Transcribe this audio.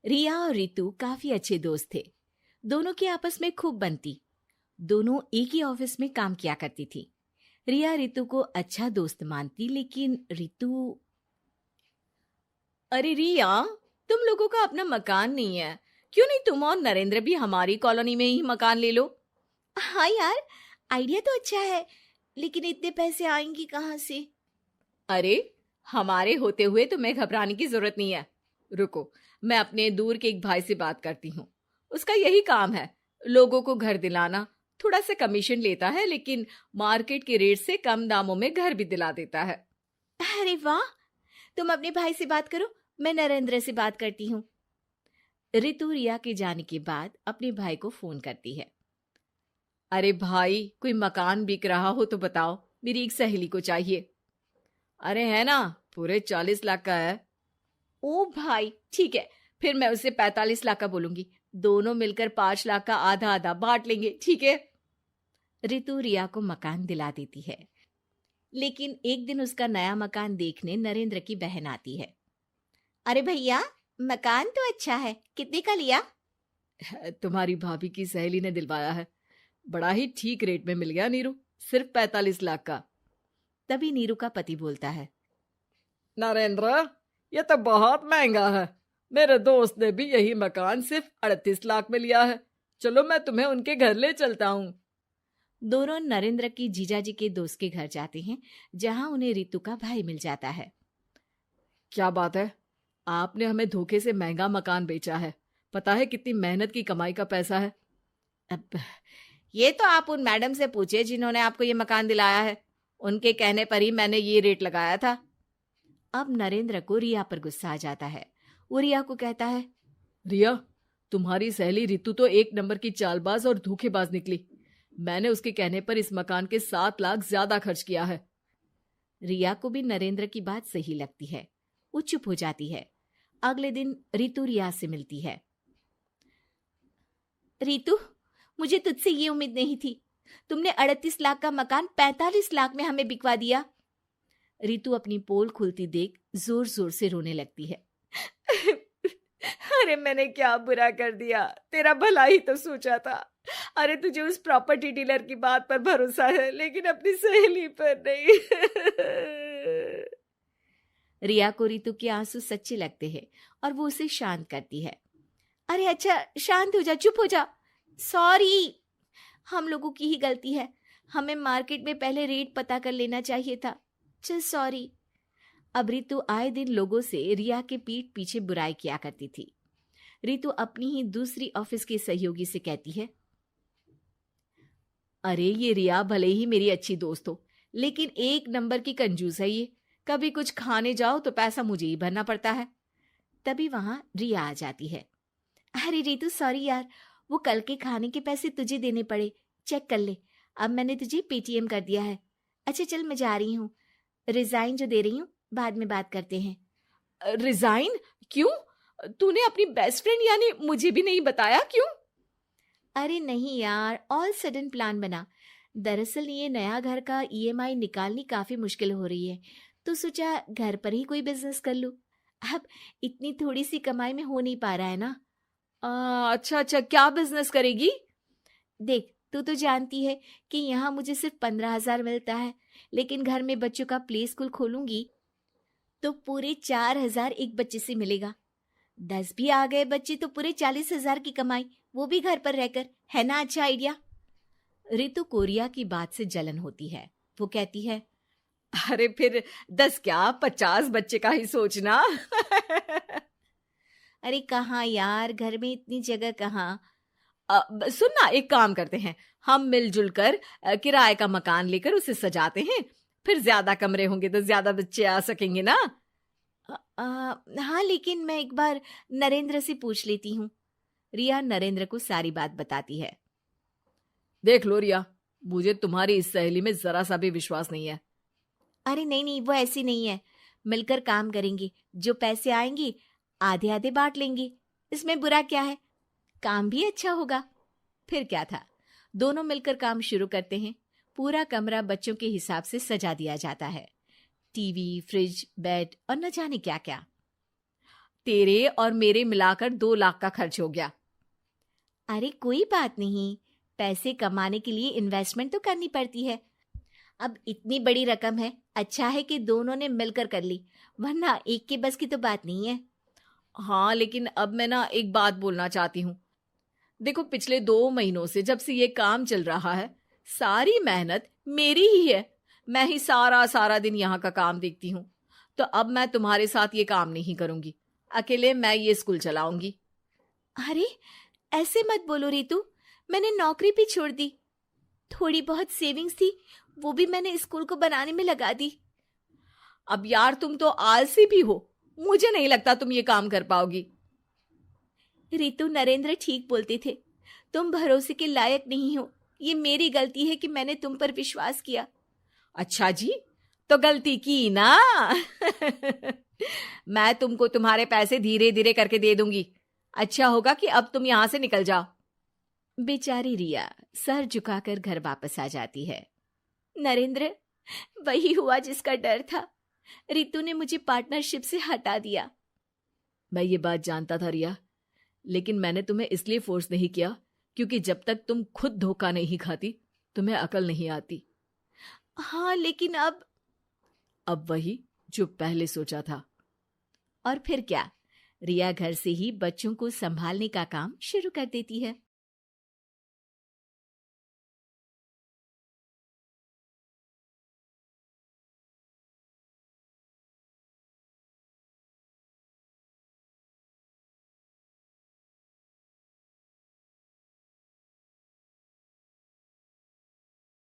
रिया और रितु काफी अच्छे दोस्त थे। दोनों की आपस में खूब बनती। दोनों एक ही ऑफिस में काम किया करती थी। रिया रितु को अच्छा दोस्त मानती, लेकिन रितु। अरे रिया, तुम लोगों का अपना मकान नहीं है, क्यों नहीं तुम और नरेंद्र भी हमारी कॉलोनी में ही मकान ले लो? हाँ यार, आइडिया तो अच्छा है, लेकिन इतने पैसे आएंगे कहाँ से? अरे, हमारे होते हुए तुम्हें घबराने की जरूरत नहीं है। रुको, मैं अपने दूर के एक भाई से बात करती हूँ। उसका यही काम है, लोगों को घर दिलाना। थोड़ा सा कमीशन लेता है, लेकिन मार्केट के रेट से कम दामों में घर भी दिला देता है। अरे वाह, तुम अपने भाई से बात करो, मैं नरेंद्र से बात करती हूँ। रितु रिया के जाने के बाद अपने भाई को फोन करती है। अरे भाई, कोई मकान बिक रहा हो तो बताओ, मेरी एक सहेली को चाहिए। अरे है ना, पूरे 40 लाख का है। ओ भाई, ठीक है, फिर मैं उसे 45 लाख का बोलूंगी। दोनों मिलकर 5 लाख का आधा आधा बांट लेंगे, ठीक है? रितु रिया को मकान दिला देती है, लेकिन एक दिन उसका नया मकान देखने नरेंद्र की बहन आती है। अरे भैया, मकान तो अच्छा है, कितने का लिया? तुम्हारी भाभी की सहेली ने दिलवाया है, बड़ा ही ठीक रेट में मिल गया नीरू, सिर्फ 45 लाख का। तभी नीरू का पति बोलता है। नरेंद्र, ये तो बहुत महंगा है। मेरे दोस्त ने भी यही मकान सिर्फ 38 लाख में लिया है। चलो, मैं तुम्हें उनके घर ले चलता हूँ। दोनों नरेंद्र की जीजाजी के दोस्त के घर जाते हैं, जहां उन्हें रितु का भाई मिल जाता है। क्या बात है, आपने हमें धोखे से महंगा मकान बेचा है। पता है कितनी मेहनत की कमाई का पैसा है। अब ये तो आप उन मैडम से पूछे जिन्होंने आपको ये मकान दिलाया है। उनके कहने पर ही मैंने ये रेट लगाया था। अब नरेंद्र को रिया पर गुस्सा आ जाता है। वो रिया को कहता है, रिया, तुम्हारी सहेली रितु तो एक नंबर की चालबाज और धोखेबाज निकली। मैंने उसके कहने पर इस मकान के 7 लाख ज्यादा खर्च किया है। रिया को भी नरेंद्र की बात सही लगती है। वो चुप हो जाती है। अगले दिन रितु रिया से मिलती है। रितु, मुझे तुझसे ये उम्मीद नहीं थी। तुमने 38 लाख का मकान 45 लाख में हमें बिकवा दिया। रितु अपनी पोल खुलती देख जोर जोर से रोने लगती है। अरे मैंने क्या बुरा कर दिया, तेरा भला ही तो सोचा था। अरे तुझे उस प्रॉपर्टी डीलर की बात पर भरोसा है, लेकिन अपनी सहेली पर नहीं। रिया को रितु के आंसू सच्चे लगते हैं और वो उसे शांत करती है। अरे अच्छा, शांत हो जा, चुप हो जा। सॉरी, हम लोगों की ही गलती है। हमें मार्केट में पहले रेट पता कर लेना चाहिए था। चल सॉरी। अब रितु आए दिन लोगों से रिया के पीठ पीछे बुराई किया करती थी। रितु अपनी ही दूसरी ऑफिस के सहयोगी से कहती है, अरे ये रिया भले ही मेरी अच्छी दोस्त हो, लेकिन एक नंबर की कंजूस है ये। कभी कुछ खाने जाओ तो पैसा मुझे ही भरना पड़ता है। तभी वहां रिया आ जाती है। अरे रितु, सॉरी यार, वो कल के खाने के पैसे तुझे देने पड़े, चेक कर ले। अब मैंने तुझे पेटीएम कर दिया है। अच्छा चल, मैं जा रही हूँ। रिजाइन जो दे रही हूँ, बाद में बात करते हैं। रिजाइन? क्यों? तूने अपनी बेस्ट फ्रेंड यानी मुझे भी नहीं बताया, क्यों? अरे नहीं यार, ऑल सडन प्लान बना। दरअसल ये नया घर का ईएमआई निकालनी काफी मुश्किल हो रही है, तो सोचा घर पर ही कोई बिजनेस कर लूं। अब इतनी थोड़ी सी कमाई में हो नहीं पा रहा है ना। अच्छा अच्छा, क्या बिजनेस करेगी? देख, तू तो जानती है कि यहाँ मुझे सिर्फ 15,000 मिलता है, लेकिन घर में बच्चों का प्ले स्कूल खोलूंगी तो पूरे 4,000 एक बच्चे से मिलेगा। 10 भी आ गए बच्चे तो पूरे 40,000 की कमाई, वो भी घर पर रहकर। है ना अच्छा आइडिया? रितु को रिया की बात से जलन होती है। वो कहती है, अरे फिर 10 क्या, 50 बच्चे का ही सोचना। अरे कहाँ यार, घर में इतनी जगह कहाँ। सुन ना, एक काम करते हैं, हम मिलजुल कर किराए का मकान लेकर उसे सजाते हैं। फिर ज्यादा कमरे होंगे तो ज्यादा बच्चे आ सकेंगे ना। हाँ, लेकिन मैं एक बार नरेंद्र से पूछ लेती हूँ। रिया नरेंद्र को सारी बात बताती है। देख लो रिया, मुझे तुम्हारी इस सहेली में जरा सा भी विश्वास नहीं है। अरे नहीं नहीं, वो ऐसी नहीं है। मिलकर काम करेंगे, जो पैसे आएंगे आधे आधे बांट लेंगे। इसमें बुरा क्या है, काम भी अच्छा होगा। फिर क्या था, दोनों मिलकर काम शुरू करते हैं। पूरा कमरा बच्चों के हिसाब से सजा दिया जाता है। टीवी, फ्रिज, बेड और न जाने क्या क्या। तेरे और मेरे मिलाकर 2 लाख का खर्च हो गया। अरे कोई बात नहीं, पैसे कमाने के लिए इन्वेस्टमेंट तो करनी पड़ती है। अब इतनी बड़ी रकम है, अच्छा है कि दोनों ने मिलकर कर ली, वरना एक के बस की तो बात नहीं है। हाँ, लेकिन अब मैं ना एक बात बोलना चाहती हूँ। देखो, पिछले 2 महीनों से जब से ये काम चल रहा है, सारी मेहनत मेरी ही है। मैं ही सारा सारा दिन यहाँ का काम देखती हूँ। तो अब मैं तुम्हारे साथ ये काम नहीं करूंगी, अकेले मैं ये स्कूल चलाऊंगी। अरे ऐसे मत बोलो रितु, मैंने नौकरी भी छोड़ दी। थोड़ी बहुत सेविंग्स थी, वो भी मैंने स्कूल को बनाने में लगा दी। अब यार, तुम तो आलसी भी हो, मुझे नहीं लगता तुम ये काम कर पाओगी। रितु, नरेंद्र ठीक बोलते थे, तुम भरोसे के लायक नहीं हो। ये मेरी गलती है कि मैंने तुम पर विश्वास किया। अच्छा जी, तो गलती की ना। मैं तुमको तुम्हारे पैसे धीरे धीरे करके दे दूंगी। अच्छा होगा कि अब तुम यहां से निकल जाओ। बेचारी रिया सर झुकाकर घर वापस आ जाती है। नरेंद्र, वही हुआ जिसका डर था। रितु ने मुझे पार्टनरशिप से हटा दिया। मैं ये बात जानता था रिया, लेकिन मैंने तुम्हें इसलिए फोर्स नहीं किया क्योंकि जब तक तुम खुद धोखा नहीं खाती, तुम्हें अकल नहीं आती। हाँ, लेकिन अब वही जो पहले सोचा था। और फिर क्या, रिया घर से ही बच्चों को संभालने का काम शुरू कर देती है।